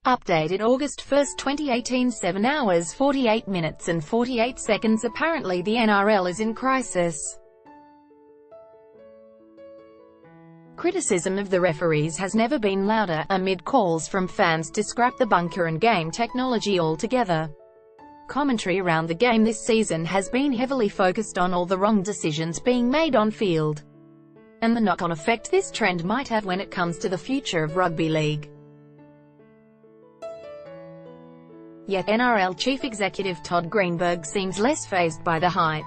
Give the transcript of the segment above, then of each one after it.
Updated August 1, 2018, 7 hours 48 minutes and 48 seconds. Apparently the NRL is in crisis. Criticism of the referees has never been louder, amid calls from fans to scrap the bunker and game technology altogether. Commentary around the game this season has been heavily focused on all the wrong decisions being made on field, and the knock-on effect this trend might have when it comes to the future of rugby league. Yet NRL Chief Executive Todd Greenberg seems less fazed by the hype.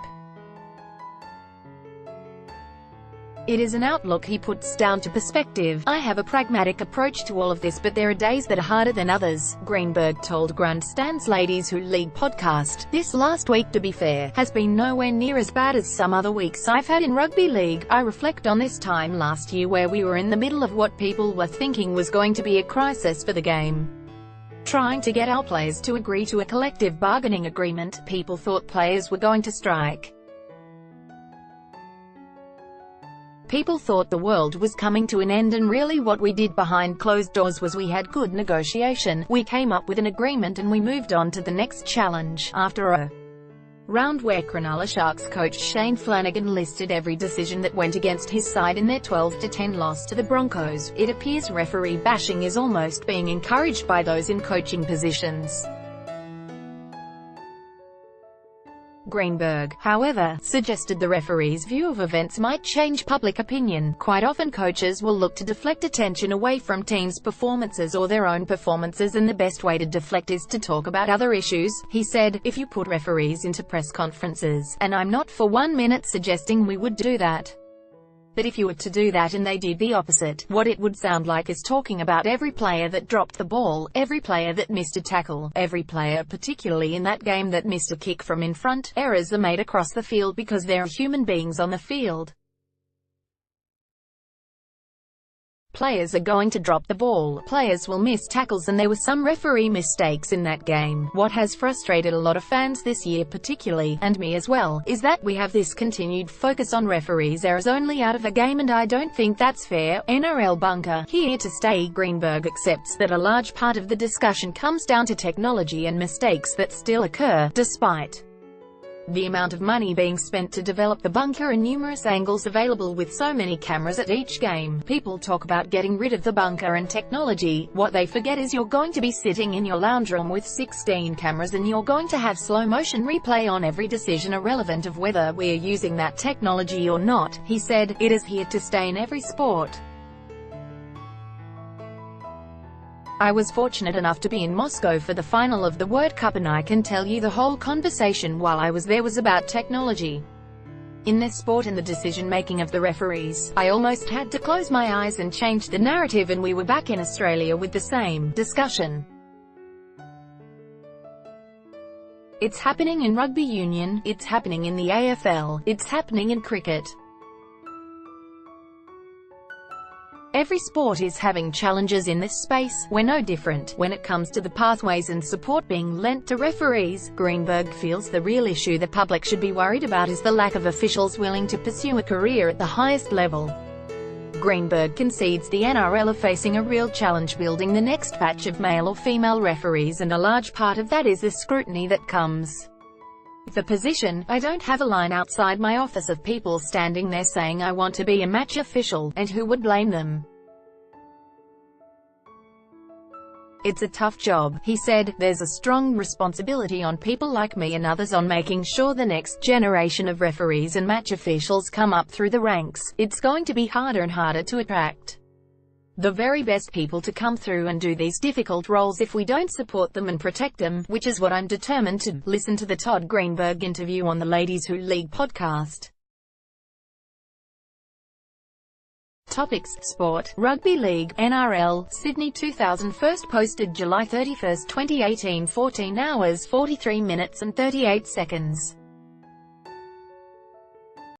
It is an outlook he puts down to perspective. "I have a pragmatic approach to all of this, but there are days that are harder than others," Greenberg told Grandstand's Ladies Who League podcast. "This last week, to be fair, has been nowhere near as bad as some other weeks I've had in rugby league. I reflect on this time last year where we were in the middle of what people were thinking was going to be a crisis for the game. Trying to get our players to agree to a collective bargaining agreement. People thought players were going to strike. People thought the world was coming to an end, and really what we did behind closed doors was we had good negotiation, we came up with an agreement and we moved on to the next challenge." After a round where Cronulla Sharks coach Shane Flanagan listed every decision that went against his side in their 12-10 loss to the Broncos, it appears referee bashing is almost being encouraged by those in coaching positions. Greenberg, however, suggested the referee's view of events might change public opinion. "Quite often coaches will look to deflect attention away from teams' performances or their own performances, and the best way to deflect is to talk about other issues," he said. "If you put referees into press conferences, and I'm not for 1 minute suggesting we would do that, but if you were to do that and they did the opposite, what it would sound like is talking about every player that dropped the ball, every player that missed a tackle, every player particularly in that game that missed a kick from in front. Errors are made across the field because there are human beings on the field. Players are going to drop the ball, players will miss tackles, and there were some referee mistakes in that game. What has frustrated a lot of fans this year particularly, and me as well, is that we have this continued focus on referees' errors only out of the game, and I don't think that's fair. NRL bunker, here to stay." Greenberg accepts that a large part of the discussion comes down to technology and mistakes that still occur, despite the amount of money being spent to develop the bunker and numerous angles available with so many cameras at each game. People talk about getting rid of the bunker and technology. What they forget is you're going to be sitting in your lounge room with 16 cameras, and you're going to have slow motion replay on every decision irrelevant of whether we're using that technology or not, he said. "It is here to stay in every sport. I was fortunate enough to be in Moscow for the final of the World Cup, and I can tell you the whole conversation while I was there was about technology in this sport and the decision-making of the referees. I almost had to close my eyes and change the narrative, and we were back in Australia with the same discussion. It's happening in rugby union, it's happening in the AFL, it's happening in cricket. Every sport is having challenges in this space. We're no different when it comes to the pathways and support being lent to referees." Greenberg feels the real issue the public should be worried about is the lack of officials willing to pursue a career at the highest level. Greenberg concedes the NRL are facing a real challenge building the next batch of male or female referees, and a large part of that is the scrutiny that comes with the position. "I don't have a line outside my office of people standing there saying I want to be a match official, and who would blame them? It's a tough job," he said. "There's a strong responsibility on people like me and others on making sure the next generation of referees and match officials come up through the ranks. It's going to be harder and harder to attract the very best people to come through and do these difficult roles if we don't support them and protect them, which is what I'm determined to." Listen to the Todd Greenberg interview on the Ladies Who League podcast. Topics: Sport, Rugby League, NRL, Sydney 2000. First posted July 31, 2018. 14 hours 43 minutes and 38 seconds.